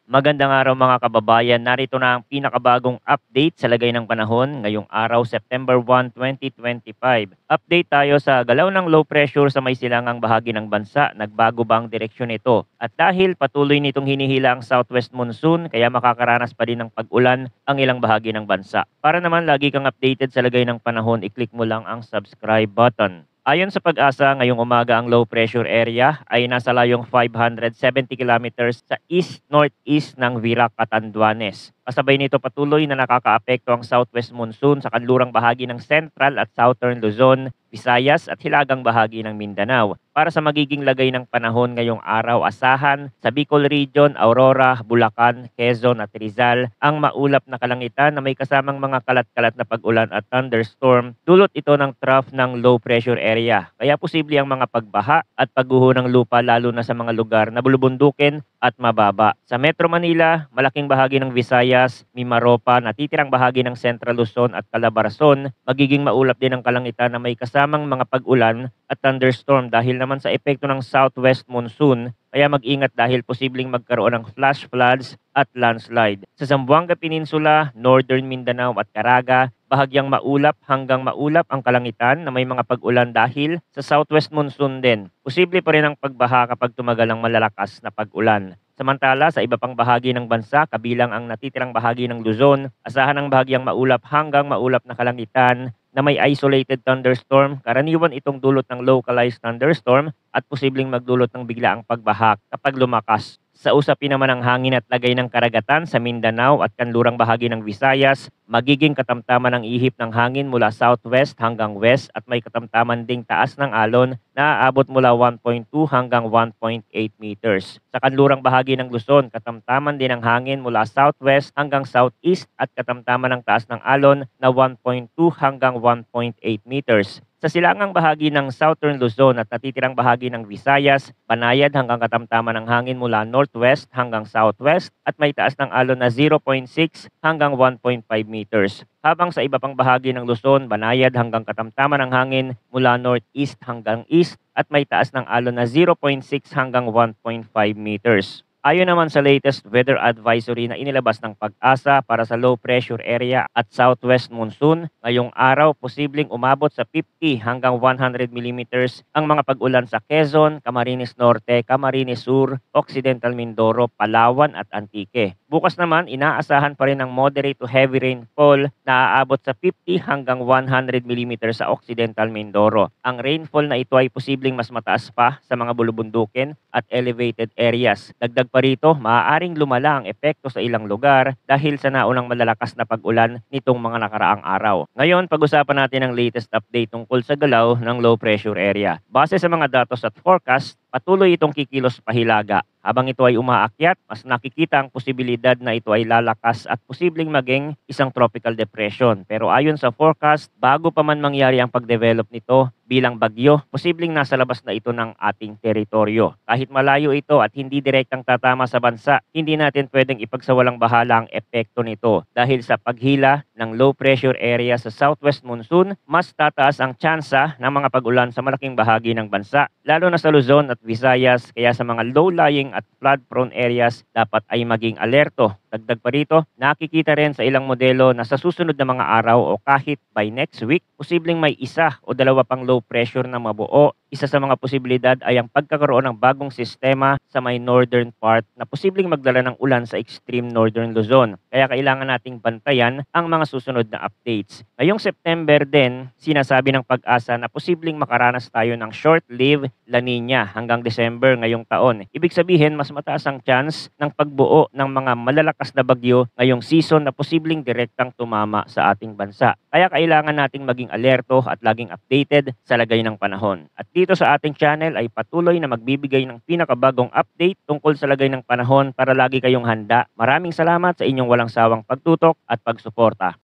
Magandang araw mga kababayan. Narito na ang pinakabagong update sa lagay ng panahon ngayong araw September 1, 2025. Update tayo sa galaw ng low pressure sa may silangang bahagi ng bansa. Nagbago ba ang direksyon nito? At dahil patuloy nitong hinihila ang southwest monsoon, kaya makakaranas pa din ng pag-ulan ang ilang bahagi ng bansa. Para naman lagi kang updated sa lagay ng panahon, i-click mo lang ang subscribe button. Ayon sa pag-asa, ngayong umaga ang low pressure area ay nasa layong 570 kilometers sa east-northeast ng Virac, Catanduanes. Kasabay nito patuloy na nakakaapekto ang southwest monsoon sa kanlurang bahagi ng central at southern Luzon, Visayas at hilagang bahagi ng Mindanao. Para sa magiging lagay ng panahon ngayong araw, asahan sa Bicol Region, Aurora, Bulacan, Quezon at Rizal ang maulap na kalangitan na may kasamang mga kalat-kalat na pag-ulan at thunderstorm. Dulot ito ng trough ng low pressure area. Kaya posible ang mga pagbaha at pagguho ng lupa lalo na sa mga lugar na bulubundukin at mababa. Sa Metro Manila, malaking bahagi ng Visayas, Mimaropa, natitirang bahagi ng Central Luzon at Calabarzon, magiging maulap din ang kalangitan na may kasamang mga pag-ulan at thunderstorm dahil naman sa epekto ng southwest monsoon. Kaya mag-ingat dahil posibleng magkaroon ng flash floods at landslide. Sa Zamboanga Peninsula, Northern Mindanao at Caraga, bahagyang maulap hanggang maulap ang kalangitan na may mga pag-ulan dahil sa southwest monsoon din. Posible pa rin ang pagbaha kapag tumagal ang malalakas na pag-ulan. Samantala, sa iba pang bahagi ng bansa, kabilang ang natitirang bahagi ng Luzon, asahan ang bahagyang maulap hanggang maulap na kalangitan na may isolated thunderstorm. Karaniwan itong dulot ng localized thunderstorm at posibleng magdulot ng biglaang pagbaha kapag lumakas. Sa usapin naman ng hangin at lagay ng karagatan sa Mindanao at kanlurang bahagi ng Visayas, magiging katamtaman ang ihip ng hangin mula southwest hanggang west at may katamtaman ding taas ng alon na aabot mula 1.2 hanggang 1.8 meters. Sa kanlurang bahagi ng Luzon, katamtaman din ang hangin mula southwest hanggang southeast at katamtaman ng taas ng alon na 1.2 hanggang 1.8 meters. Sa silangang bahagi ng southern Luzon at natitirang bahagi ng Visayas, panayad hanggang katamtaman ng hangin mula northwest hanggang southwest at may taas ng alon na 0.6 hanggang 1.5 meters. Habang sa iba pang bahagi ng Luzon, banayad hanggang katamtaman ng hangin mula northeast hanggang east at may taas ng alon na 0.6 hanggang 1.5 meters. Ayon naman sa latest weather advisory na inilabas ng Pag-asa para sa low pressure area at southwest monsoon, ngayong araw posibleng umabot sa 50 hanggang 100 millimeters ang mga pag-ulan sa Quezon, Camarines Norte, Camarines Sur, Occidental Mindoro, Palawan at Antique. Bukas naman, inaasahan pa rin ang moderate to heavy rainfall na aabot sa 50 hanggang 100 millimeters sa Occidental Mindoro. Ang rainfall na ito ay posibleng mas mataas pa sa mga bulubundukin at elevated areas. Dagdag pa rito, maaaring lumala ang epekto sa ilang lugar dahil sa naunang malalakas na pag-ulan nitong mga nakaraang araw. Ngayon, pag-usapan natin ang latest update tungkol sa galaw ng low pressure area. Base sa mga datos at forecast, patuloy itong kikilos pahilaga. Habang ito ay umaakyat, mas nakikita ang posibilidad na ito ay lalakas at posibleng maging isang tropical depression. Pero ayon sa forecast, bago pa man mangyari ang pag-develop nito bilang bagyo, posibleng nasa labas na ito ng ating teritoryo. Kahit malayo ito at hindi direktang tatama sa bansa, hindi natin pwedeng ipagsawalang bahala ang epekto nito. Dahil sa paghila ng low pressure area sa southwest monsoon, mas tataas ang tsansa ng mga pag-ulan sa malaking bahagi ng bansa, lalo na sa Luzon at Visayas, kaya sa mga low-lying at flood-prone areas dapat ay maging alerto. Dagdag pa rito, nakikita rin sa ilang modelo na sa susunod na mga araw o kahit by next week, posibleng may isa o dalawa pang low pressure na mabuo. Isa sa mga posibilidad ay ang pagkakaroon ng bagong sistema sa may northern part na posibleng magdala ng ulan sa extreme northern Luzon. Kaya kailangan nating bantayan ang mga susunod na updates. Ngayong September din, sinasabi ng Pag-asa na posibleng makaranas tayo ng short-lived La Nina hanggang December ngayong taon. Ibig sabihin, mas mataas ang chance ng pagbuo ng mga malalakas na bagyo ngayong season na posibleng direktang tumama sa ating bansa. Kaya kailangan nating maging alerto at laging updated sa lagay ng panahon. At dito sa ating channel ay patuloy na magbibigay ng pinakabagong update tungkol sa lagay ng panahon para lagi kayong handa. Maraming salamat sa inyong walang sawang pagtutok at pagsuporta.